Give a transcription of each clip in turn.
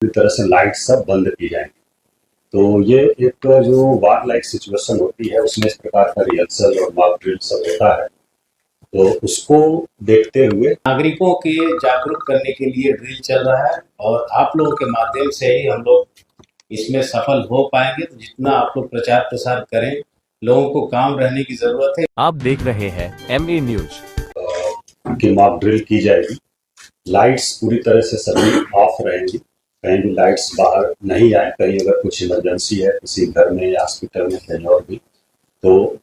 पूरी तरह से लाइट सब बंद की जाएंगी। तो ये एक जो वार लाइक सिचुएशन होती है उसमें इस प्रकार का रिहर्सल और मॉक ड्रिल सब होता है। तो उसको देखते हुए नागरिकों के जागरूक करने के लिए ड्रिल चल रहा है और आप लोगों के माध्यम से ही हम लोग इसमें सफल हो पाएंगे। तो जितना आप लोग प्रचार प्रसार करें, लोगों को काम रहने की जरूरत है। आप देख रहे हैं MA न्यूज की मॉक ड्रिल की जाएगी। लाइट्स पूरी तरह से सभी ऑफ रहेंगी, कहीं भी लाइट्स बाहर नहीं आए। कहीं अगर कुछ इमरजेंसी है किसी घर में या हॉस्पिटल में कहीं और भी, तो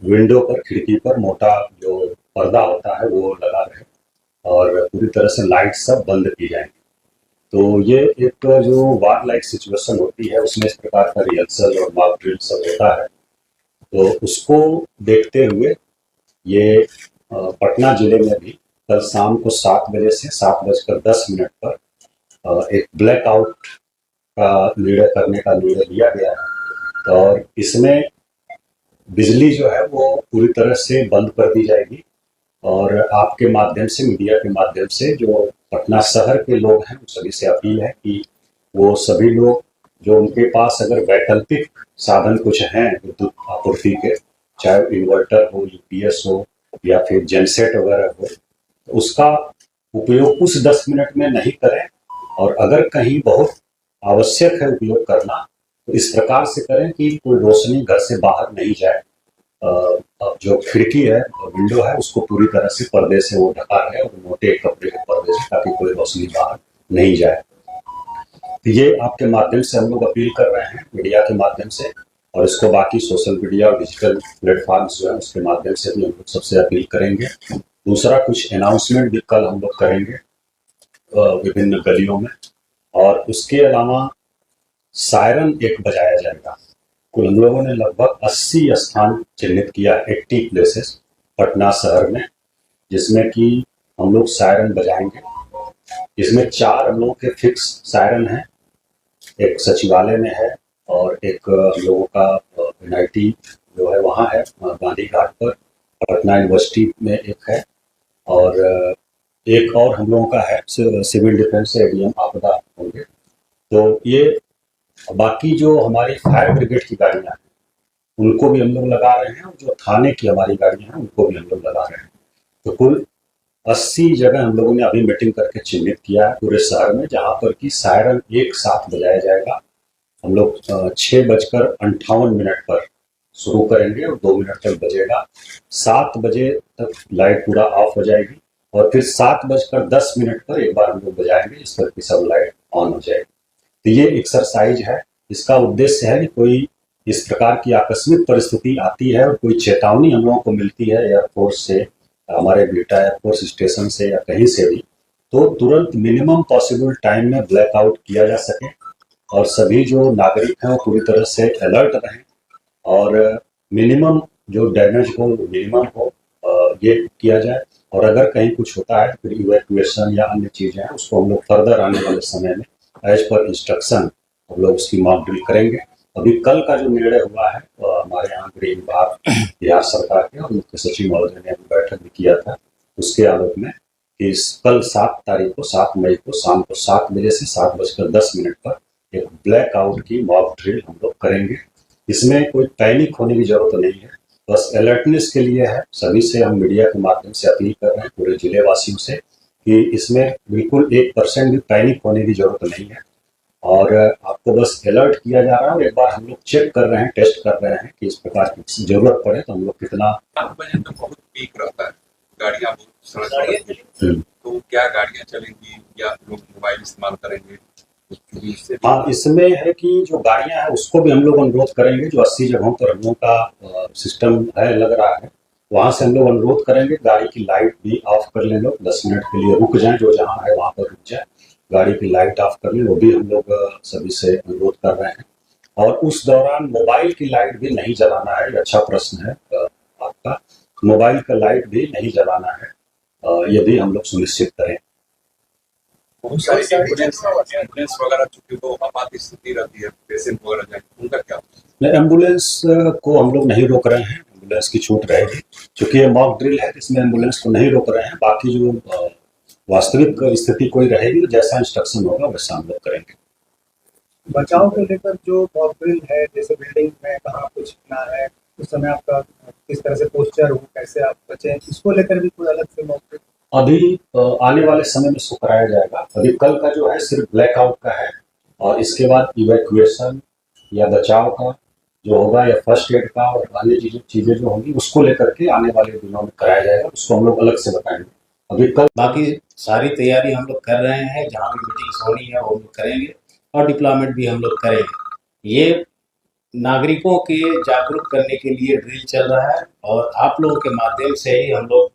विंडो पर, खिड़की पर मोटा जो पर्दा होता है वो लगा रहे और पूरी तरह से लाइट सब बंद की जाएंगी। तो ये एक जो वार लाइक सिचुएशन होती है उसमें इस प्रकार का रिहर्सल और मॉक ड्रिल सब होता है। तो उसको देखते हुए ये पटना जिले में भी कल शाम को 7 बजे से 7:10 पर एक ब्लैकआउट का निर्णय करने का निर्णय लिया गया है और इसमें बिजली जो है वो पूरी तरह से बंद कर दी जाएगी। और आपके माध्यम से, मीडिया के माध्यम से जो पटना शहर के लोग हैं उन सभी से अपील है कि वो सभी लोग जो उनके पास अगर वैकल्पिक साधन कुछ हैं विद्युत आपूर्ति के, चाहे इन्वर्टर हो, यूपीएस हो या फिर जेनसेट वगैरह हो, तो उसका उपयोग उस 10 मिनट में नहीं करें। और अगर कहीं बहुत आवश्यक है उपयोग करना तो इस प्रकार से करें कि कोई रोशनी घर से बाहर नहीं जाए। जो खिड़की है, विंडो है, उसको पूरी तरह से पर्दे से वो ढका है और मोटे कपड़े के पर्दे से, ताकि कोई रोशनी बाहर नहीं जाए। तो ये आपके माध्यम से हम लोग अपील कर रहे हैं, मीडिया के माध्यम से, और इसको बाकी सोशल मीडिया और डिजिटल प्लेटफॉर्म्स जो है उसके माध्यम से भी हम लोग सबसे अपील करेंगे। दूसरा, कुछ अनाउंसमेंट भी कल हम लोग करेंगे विभिन्न गलियों में, और उसके अलावा सायरन एक बजाया जाएगा। कुल हम लोगों ने लगभग 80 स्थान चिन्हित किया, 80 प्लेसेस पटना शहर में, जिसमें कि हम लोग सायरन बजाएंगे। इसमें 4 हम लोगों के फिक्स सायरन हैं, एक सचिवालय में है और एक हम लोगों का NIT जो है वहाँ है गांधी घाट पर, पटना यूनिवर्सिटी में एक है, और एक और हम लोगों का है सिविल डिफेंस ADM आपदा होंगे। तो ये बाकी जो हमारी फायर ब्रिगेड की गाड़ियां हैं उनको भी हम लोग लगा रहे हैं, और जो थाने की हमारी गाड़ियां हैं उनको भी हम लोग लगा रहे हैं। तो कुल 80 जगह हम लोगों ने अभी मीटिंग करके चिन्हित किया है पूरे शहर में, जहां पर कि सायरन एक साथ बजाया जाएगा। हम लोग 6:58 पर शुरू करेंगे और 2 मिनट तक बजेगा। 7 बजे तक लाइट पूरा ऑफ हो जाएगी और फिर 7:10 पर एक बार हम लोग बजाएंगे, इस पर सब लाइट ऑन हो जाएगी। तो ये एक्सरसाइज है। इसका उद्देश्य है कि कोई इस प्रकार की आकस्मिक परिस्थिति आती है और कोई चेतावनी हम लोगों को मिलती है एयरफोर्स से, हमारे बिहटा एयरफोर्स स्टेशन से या कहीं से भी, तो तुरंत मिनिमम पॉसिबल टाइम में ब्लैकआउट किया जा सके और सभी जो नागरिक हैं वो पूरी तरह से अलर्ट रहें और मिनिमम जो डैमेज हो मिनिमम हो, ये किया जाए। और अगर कहीं कुछ होता है फिर इवैक्यूएशन या अन्य चीजें हैं उसको हम लोग फर्दर आने वाले समय में एज पर इंस्ट्रक्शन हम लोग उसकी मॉक ड्रिल करेंगे। अभी कल का जो निर्णय हुआ है हमारे यहाँ गृह विभाग बिहार सरकार के और मुख्य सचिव महोदय ने बैठक भी किया था, उसके आलोक में कि कल 7 मई को शाम को 7 बजे से 7:10 पर एक ब्लैकआउट की मॉक ड्रिल हम लोग करेंगे। इसमें कोई पैनिक होने की जरूरत नहीं है, बस अलर्टनेस के लिए है। सभी से हम मीडिया के माध्यम से अपील कर रहे हैं, पूरे जिले वासियों से, कि इसमें बिल्कुल 1% भी पैनिक होने की जरूरत नहीं है और आपको बस अलर्ट किया जा रहा है। और एक बार हम लोग चेक कर रहे हैं, टेस्ट कर रहे हैं कि इस प्रकार की जरूरत पड़े तो हम लोग कितना। 7 बजे तो बहुत पीक रहता है, गाड़ियाँ तो क्या गाड़ियाँ चलेंगी या लोग मोबाइल इस्तेमाल करेंगे? हाँ, इसमें है कि जो गाड़ियां हैं उसको भी हम लोग अनुरोध करेंगे। जो 80 जगहों पर हम लोग का सिस्टम है लग रहा है, वहां से हम लोग अनुरोध करेंगे गाड़ी की लाइट भी ऑफ कर लें, लोग 10 मिनट के लिए रुक जाएं, जो जहां है वहां पर रुक जाए, गाड़ी की लाइट ऑफ कर लें, वो भी हम लोग सभी से अनुरोध कर रहे हैं। और उस दौरान मोबाइल की लाइट भी नहीं जलाना है। अच्छा प्रश्न है आपका, मोबाइल का लाइट भी नहीं जलाना है, ये भी हम लोग सुनिश्चित करें। बहुत सारी एम्बुलेंस वगैरह चूंकि वो आपात स्थिति रहती है, पेशेंट वगैरह जाए, उनका क्या? एम्बुलेंस को हम लोग नहीं रोक रहे हैं, एम्बुलेंस की छूट रहेगी। चूंकि ये मॉक ड्रिल है इसमें एम्बुलेंस को नहीं रोक रहे हैं। बाकी जो वास्तविक स्थिति कोई रहेगी तो जैसा इंस्ट्रक्शन होगा वैसा हम लोग करेंगे। बचाव को लेकर जो मॉक ड्रिल है, जैसे बिल्डिंग में कहाँ कुछ ना है, उस समय आपका किस तरह से पोस्चर हो, कैसे आप बचें, इसको लेकर भी कोई अलग से मॉक ड्रिल? अभी आने वाले समय में इसको कराया जाएगा। अभी कल का जो है सिर्फ ब्लैकआउट का है, और इसके बाद इवैक्यूएशन या बचाव का जो होगा या फर्स्ट एड का और अन्य चीजें जो होंगी उसको लेकर के आने वाले दिनों में कराया जाएगा। उसको हम लोग अलग से बताएंगे। अभी कल बाकी सारी तैयारी हम लोग कर रहे हैं, जहाँ भी मीटिंग्स होनी है वो हम लोग करेंगे और डिप्लॉयमेंट भी हम लोग करेंगे। ये नागरिकों के जागरूक करने के लिए ड्रिल चल रहा है और आप लोगों के माध्यम से ही हम लोग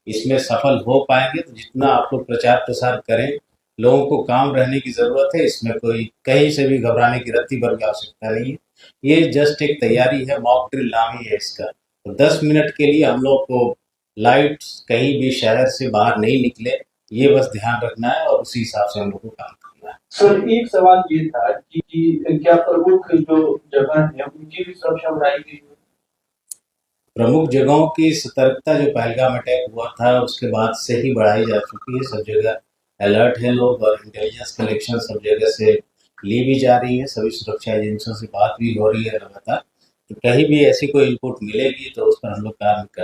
इसमें सफल हो पाएंगे। तो जितना आप लोग प्रचार प्रसार करें, लोगों को काम रहने की ज़रूरत है। इसमें कोई कहीं से भी घबराने की रत्ती भर की आवश्यकता नहीं है। ये जस्ट एक तैयारी है, मॉक ड्रिल नाम ही है इसका। तो 10 मिनट के लिए हम लोग को लाइट्स कहीं भी शहर से बाहर नहीं निकले, ये बस ध्यान रखना है और उसी हिसाब से हम लोग को काम करना है। सर, एक सवाल ये था कि क्या प्रमुख जो जगह है उनकी भी सुरक्षा बढ़ाई गई है? प्रमुख जगहों की सतर्कता जो पहलगाम अटैक हुआ था उसके बाद से ही बढ़ाई जा चुकी है। सब जगह अलर्ट है लोग और इंटेलिजेंस कलेक्शन सब जगह से ली भी जा रही है। सभी सुरक्षा एजेंसियों से बात भी हो रही है लगातार। तो कहीं भी ऐसी कोई इनपुट मिलेगी तो उस पर हम लोग काम कर